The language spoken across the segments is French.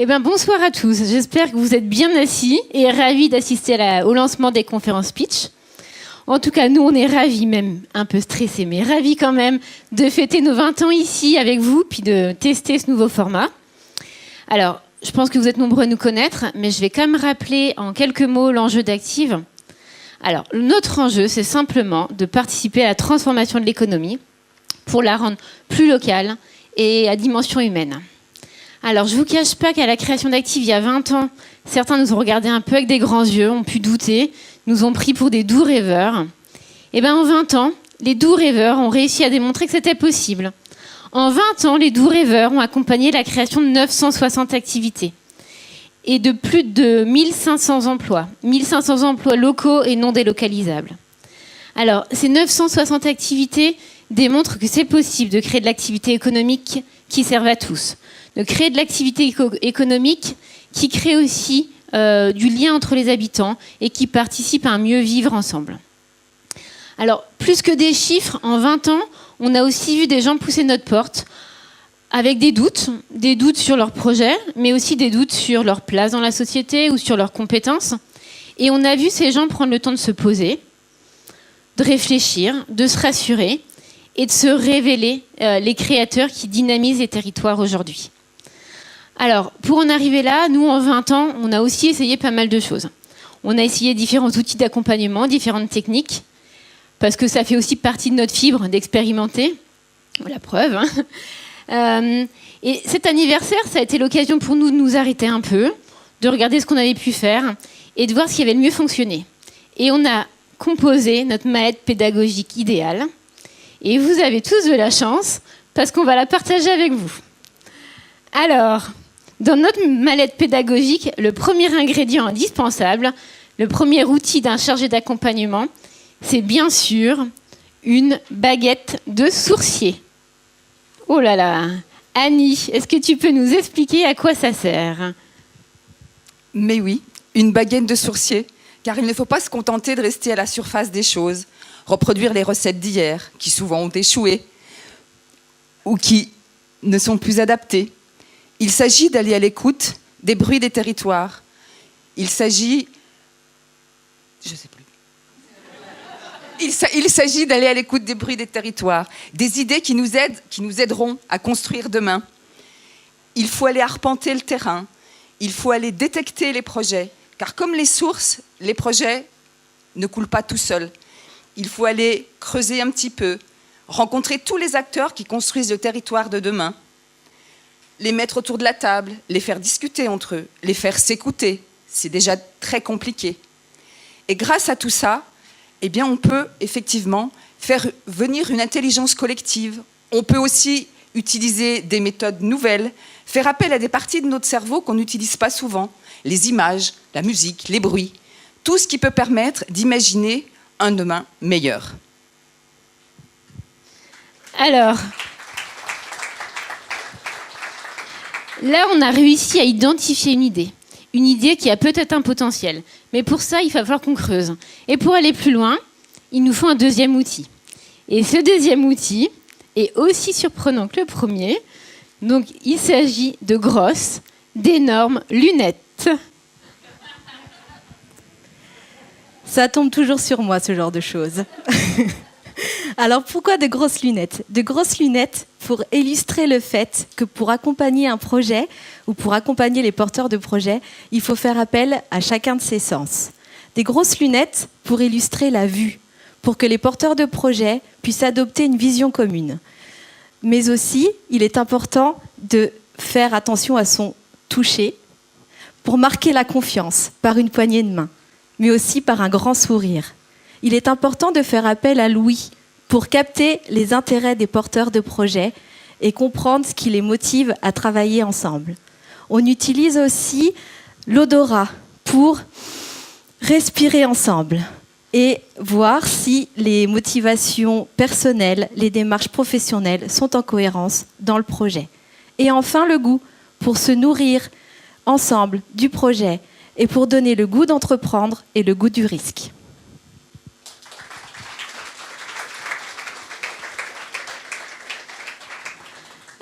Eh bien, bonsoir à tous. J'espère que vous êtes bien assis et ravis d'assister au lancement des conférences pitch. En tout cas, nous, on est ravis, même un peu stressés, mais ravis quand même de fêter nos 20 ans ici avec vous, puis de tester ce nouveau format. Alors, je pense que vous êtes nombreux à nous connaître, mais je vais quand même rappeler en quelques mots l'enjeu d'Active. Alors, notre enjeu, c'est simplement de participer à la transformation de l'économie pour la rendre plus locale et à dimension humaine. Alors, je ne vous cache pas qu'à la création d'Active, il y a 20 ans, certains nous ont regardés un peu avec des grands yeux, ont pu douter, nous ont pris pour des doux rêveurs. Et bien, en 20 ans, les doux rêveurs ont réussi à démontrer que c'était possible. En 20 ans, les doux rêveurs ont accompagné la création de 960 activités et de plus de 1500 emplois. 1500 emplois locaux et non délocalisables. Alors, ces 960 activités démontrent que c'est possible de créer de l'activité économique qui serve à tous. De créer de l'activité économique qui crée aussi du lien entre les habitants et qui participe à un mieux vivre ensemble. Alors, plus que des chiffres, en 20 ans, on a aussi vu des gens pousser notre porte avec des doutes sur leur projet, mais aussi des doutes sur leur place dans la société ou sur leurs compétences. Et on a vu ces gens prendre le temps de se poser, de réfléchir, de se rassurer et de se révéler les créateurs qui dynamisent les territoires aujourd'hui. Alors, pour en arriver là, nous, en 20 ans, on a aussi essayé pas mal de choses. On a essayé différents outils d'accompagnement, différentes techniques, parce que ça fait aussi partie de notre fibre d'expérimenter. La preuve. Et cet anniversaire, ça a été l'occasion pour nous de nous arrêter un peu, de regarder ce qu'on avait pu faire et de voir ce qui avait le mieux fonctionné. Et on a composé notre mallette pédagogique idéale. Et vous avez tous de la chance, parce qu'on va la partager avec vous. Alors, dans notre mallette pédagogique, le premier ingrédient indispensable, le premier outil d'un chargé d'accompagnement, c'est bien sûr une baguette de sourcier. Oh là là, Annie, est-ce que tu peux nous expliquer à quoi ça sert ? Mais oui, une baguette de sourcier, car il ne faut pas se contenter de rester à la surface des choses, reproduire les recettes d'hier, qui souvent ont échoué, ou qui ne sont plus adaptées. Il s'agit d'aller à l'écoute des bruits des territoires. Il s'agit d'aller à l'écoute des bruits des territoires, des idées qui nous aideront à construire demain. Il faut aller arpenter le terrain, il faut aller détecter les projets, car comme les sources, les projets ne coulent pas tout seuls. Il faut aller creuser un petit peu, rencontrer tous les acteurs qui construisent le territoire de demain, les mettre autour de la table, les faire discuter entre eux, les faire s'écouter. C'est déjà très compliqué. Et grâce à tout ça, eh bien, on peut effectivement faire venir une intelligence collective. On peut aussi utiliser des méthodes nouvelles, faire appel à des parties de notre cerveau qu'on n'utilise pas souvent, les images, la musique, les bruits, tout ce qui peut permettre d'imaginer un demain meilleur. Alors, là, on a réussi à identifier une idée qui a peut-être un potentiel. Mais pour ça, il va falloir qu'on creuse. Et pour aller plus loin, il nous faut un deuxième outil. Et ce deuxième outil est aussi surprenant que le premier. Donc, il s'agit de grosses, d'énormes lunettes. Ça tombe toujours sur moi, ce genre de choses. Alors, pourquoi de grosses lunettes ? De grosses lunettes pour illustrer le fait que pour accompagner un projet ou pour accompagner les porteurs de projets, il faut faire appel à chacun de ses sens. Des grosses lunettes pour illustrer la vue, pour que les porteurs de projets puissent adopter une vision commune. Mais aussi, il est important de faire attention à son toucher pour marquer la confiance par une poignée de main, mais aussi par un grand sourire. Il est important de faire appel à l'ouïe pour capter les intérêts des porteurs de projets et comprendre ce qui les motive à travailler ensemble. On utilise aussi l'odorat pour respirer ensemble et voir si les motivations personnelles, les démarches professionnelles sont en cohérence dans le projet. Et enfin, le goût, pour se nourrir ensemble du projet et pour donner le goût d'entreprendre et le goût du risque.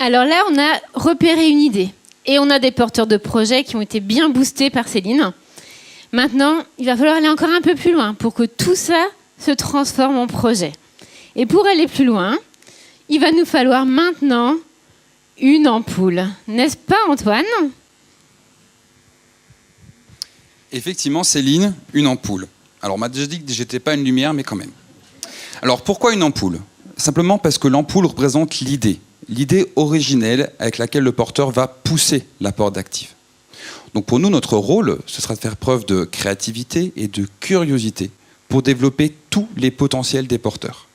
Alors là, on a repéré une idée. Et on a des porteurs de projets qui ont été bien boostés par Céline. Maintenant, il va falloir aller encore un peu plus loin pour que tout ça se transforme en projet. Et pour aller plus loin, il va nous falloir maintenant une ampoule. N'est-ce pas, Antoine ? Effectivement, Céline, une ampoule. Alors, on m'a déjà dit que j'étais pas une lumière, mais quand même. Alors, pourquoi une ampoule ? Simplement parce que l'ampoule représente l'idée originelle avec laquelle le porteur va pousser l'apport d'actifs. Donc pour nous, notre rôle, ce sera de faire preuve de créativité et de curiosité pour développer tous les potentiels des porteurs.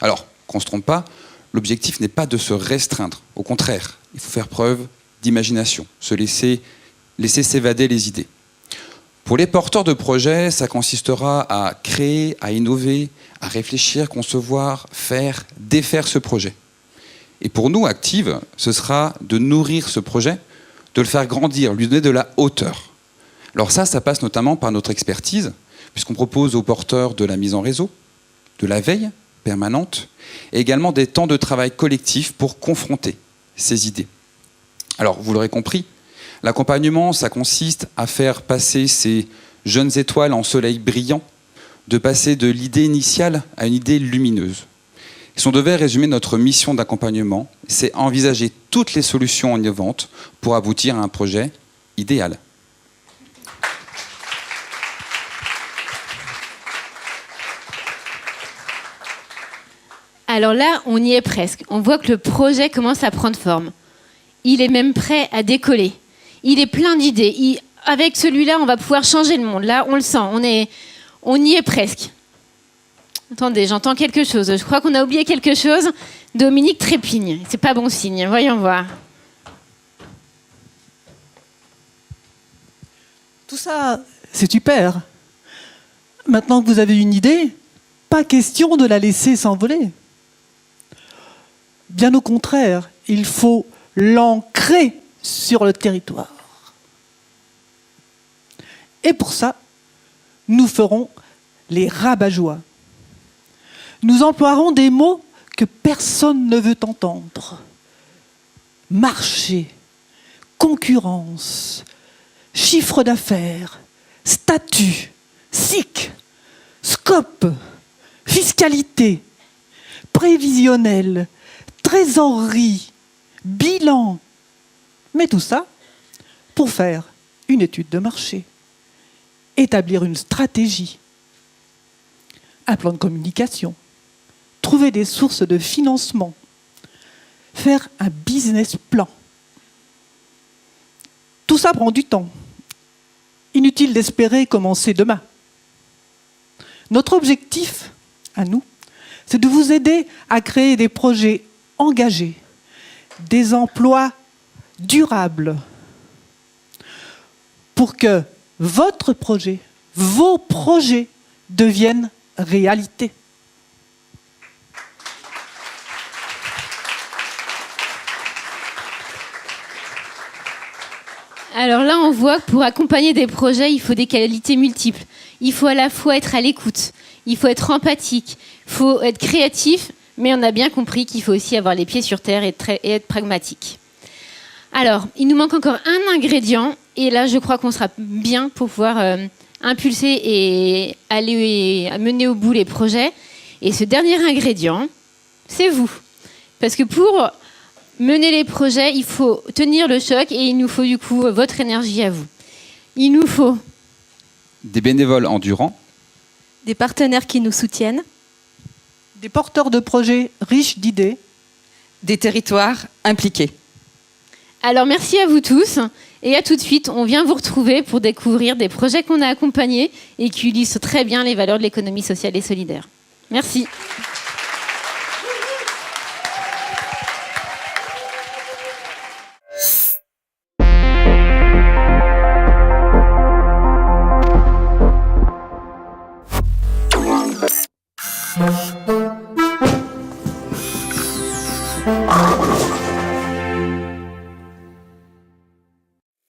Alors, qu'on ne se trompe pas, l'objectif n'est pas de se restreindre. Au contraire, il faut faire preuve d'imagination, se laisser s'évader les idées. Pour les porteurs de projets, ça consistera à créer, à innover, à réfléchir, concevoir, faire, défaire ce projet. Et pour nous, Active, ce sera de nourrir ce projet, de le faire grandir, lui donner de la hauteur. Alors ça passe notamment par notre expertise, puisqu'on propose aux porteurs de la mise en réseau, de la veille permanente, et également des temps de travail collectif pour confronter ces idées. Alors, vous l'aurez compris, l'accompagnement, ça consiste à faire passer ces jeunes étoiles en soleil brillant, de passer de l'idée initiale à une idée lumineuse. Si on devait résumer notre mission d'accompagnement, c'est envisager toutes les solutions innovantes pour aboutir à un projet idéal. Alors là, on y est presque. On voit que le projet commence à prendre forme. Il est même prêt à décoller. Il est plein d'idées. Avec celui-là, on va pouvoir changer le monde. Là, on le sent. On y est presque. Attendez, j'entends quelque chose. Je crois qu'on a oublié quelque chose. Dominique trépigne. C'est pas bon signe. Voyons voir. Tout ça, c'est super. Maintenant que vous avez une idée, pas question de la laisser s'envoler. Bien au contraire, il faut l'ancrer sur le territoire. Et pour ça, nous ferons les rabat-joie. Nous emploierons des mots que personne ne veut entendre. Marché, concurrence, chiffre d'affaires, statut, SIC, scope, fiscalité, prévisionnel, trésorerie, bilan. Mais tout ça pour faire une étude de marché, établir une stratégie, un plan de communication, trouver des sources de financement, faire un business plan. Tout ça prend du temps. Inutile d'espérer commencer demain. Notre objectif, à nous, c'est de vous aider à créer des projets engagés, des emplois durables, pour que votre projet, vos projets deviennent réalité. Alors là, on voit que pour accompagner des projets, il faut des qualités multiples. Il faut à la fois être à l'écoute, il faut être empathique, il faut être créatif, mais on a bien compris qu'il faut aussi avoir les pieds sur terre et être pragmatique. Alors, il nous manque encore un ingrédient, et là, je crois qu'on sera bien pour pouvoir impulser et aller mener au bout les projets. Et ce dernier ingrédient, c'est vous. Parce que pour mener les projets, il faut tenir le choc et il nous faut du coup votre énergie à vous. Il nous faut des bénévoles endurants, Des partenaires qui nous soutiennent. Des porteurs de projets riches d'idées. Des territoires impliqués. Alors merci à vous tous et à tout de suite. On vient vous retrouver pour découvrir des projets qu'on a accompagnés et qui illustrent très bien les valeurs de l'économie sociale et solidaire. Merci.